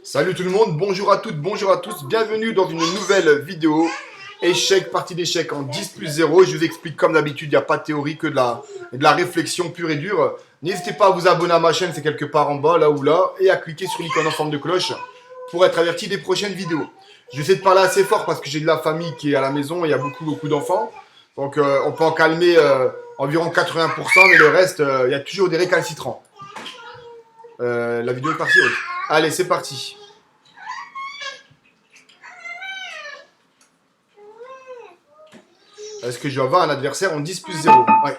Salut tout le monde, bonjour à toutes, bonjour à tous, bienvenue dans une nouvelle vidéo. Échec, partie d'échecs en 10 plus 0. Je vous explique comme d'habitude, il n'y a pas de théorie que de la réflexion pure et dure. N'hésitez pas à vous abonner à ma chaîne, c'est quelque part en bas, là ou là, et à cliquer sur l'icône en forme de cloche pour être averti des prochaines vidéos. Je vais essayer de parler assez fort parce que j'ai de la famille qui est à la maison et il y a beaucoup d'enfants. Donc on peut en calmer environ 80%, mais le reste, il y a toujours des récalcitrants. La vidéo est partie, oui. Allez, c'est parti. Est-ce que je vais avoir un adversaire en 10 plus 0? Ouais.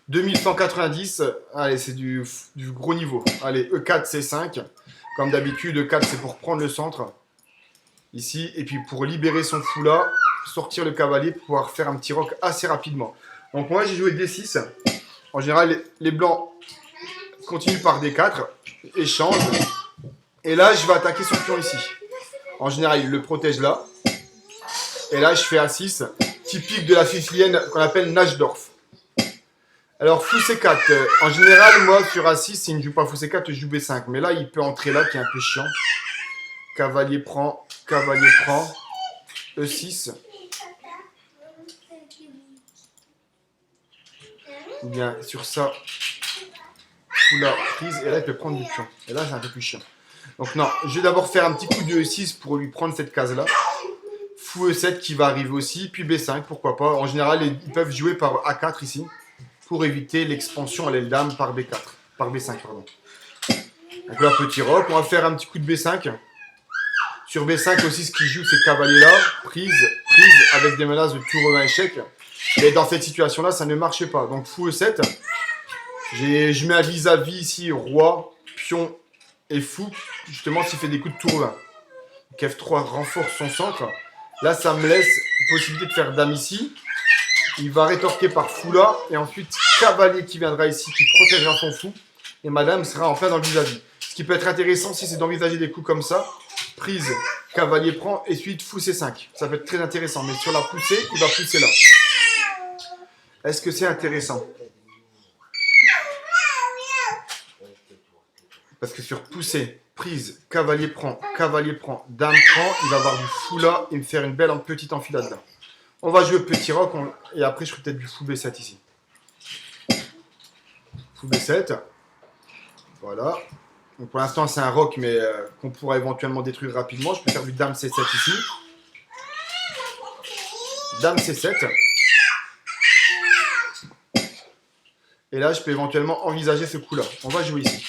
2190. Allez, c'est du gros niveau. Allez, E4, C5. Comme d'habitude, E4, c'est pour prendre le centre. Ici. Et puis pour libérer son fou là, sortir le cavalier pour pouvoir faire un petit roc assez rapidement. Donc moi, j'ai joué D6. En général, les blancs continuent par D4. Échange. Et là, je vais attaquer son pion ici. En général, il le protège là. Et là, je fais A6. Typique de la sicilienne qu'on appelle Najdorf. Alors, fou C4. En général, moi, sur A6, s'il ne joue pas fou C4, je joue B5. Mais là, il peut entrer là, qui est un peu chiant. Cavalier prend, E6. Ou bien, sur ça, fou là, prise. Et là, il peut prendre du pion. Et là, c'est un peu plus chiant. Donc, non, je vais d'abord faire un petit coup de E6 pour lui prendre cette case-là. Fou E7 qui va arriver aussi, puis B5, pourquoi pas. En général, ils peuvent jouer par A4 ici, pour éviter l'expansion à l'aile dame par B4, par B5, pardon. Donc là, petit roc, on va faire un petit coup de B5. Sur B5 aussi, ce qui joue, c'est cavalier là, prise, avec des menaces de tour 1 échec. Mais dans cette situation-là, ça ne marchait pas. Donc fou E7, je mets à vis-à-vis ici, roi, pion et fou, justement s'il fait des coups de tour 1. Donc F3 renforce son centre. Là, ça me laisse possibilité de faire dame ici. Il va rétorquer par fou là. Et ensuite, cavalier qui viendra ici, qui protégera son fou. Et madame sera enfin dans le vis-à-vis. Ce qui peut être intéressant si c'est d'envisager des coups comme ça. Prise, cavalier prend. Et suite, fou C5. Ça peut être très intéressant. Mais sur la poussée, il va pousser là. Est-ce que c'est intéressant? Parce que sur poussée, prise, cavalier prend, dame prend, il va avoir du fou là et me faire une belle petite enfilade là. On va jouer petit roc et après je ferai peut-être du fou B7 ici. Fou B7. Voilà. Donc pour l'instant c'est un roc mais qu'on pourra éventuellement détruire rapidement. Je peux faire du dame C7 ici. Dame C7. Et là je peux éventuellement envisager ce coup là. On va jouer ici.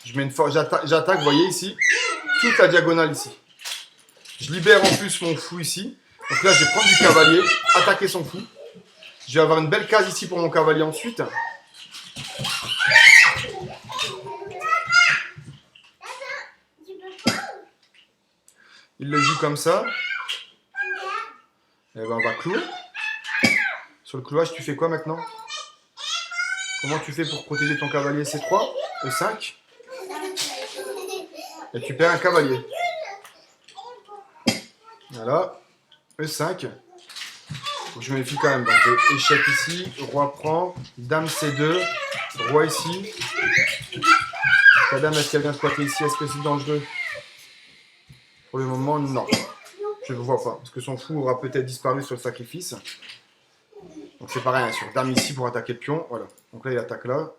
Je mets une force, j'attaque, vous voyez ici, toute la diagonale ici. Je libère en plus mon fou ici. Donc là, je vais prendre du cavalier, attaquer son fou. Je vais avoir une belle case ici pour mon cavalier ensuite. Il le joue comme ça. Et ben on va clouer. Sur le clouage, tu fais quoi maintenant? Comment tu fais pour protéger ton cavalier? C3, E5. Et tu perds un cavalier. Voilà. E5. Faut que je me méfie quand même. Donc, échec ici. Roi prend. Dame C2. Roi ici. La dame, est-ce qu'elle vient squatter ici? Est-ce que c'est dangereux? Pour le moment, non. Je ne le vois pas. Parce que son fou aura peut-être disparu sur le sacrifice. Donc c'est pareil. Hein, sur dame ici pour attaquer le pion. Voilà. Donc là, il attaque là.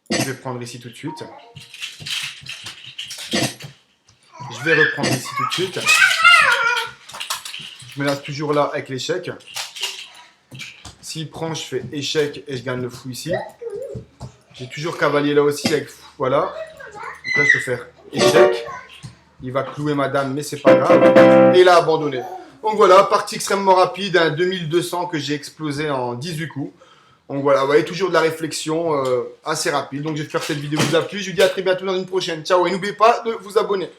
Je vais prendre ici tout de suite. Je vais reprendre ici tout de suite. Je me laisse toujours là avec l'échec. S'il prend, je fais échec et je gagne le fou ici. J'ai toujours cavalier là aussi avec fou. Voilà. Donc là, je peux faire échec. Il va clouer ma dame, mais c'est pas grave. Et il a abandonné. Donc voilà, partie extrêmement rapide. Un 2200 que j'ai explosé en 18 coups. Donc voilà, vous voyez, toujours de la réflexion assez rapide. Donc j'espère que cette vidéo vous a plu. Je vous dis à très bientôt dans une prochaine. Ciao et n'oubliez pas de vous abonner.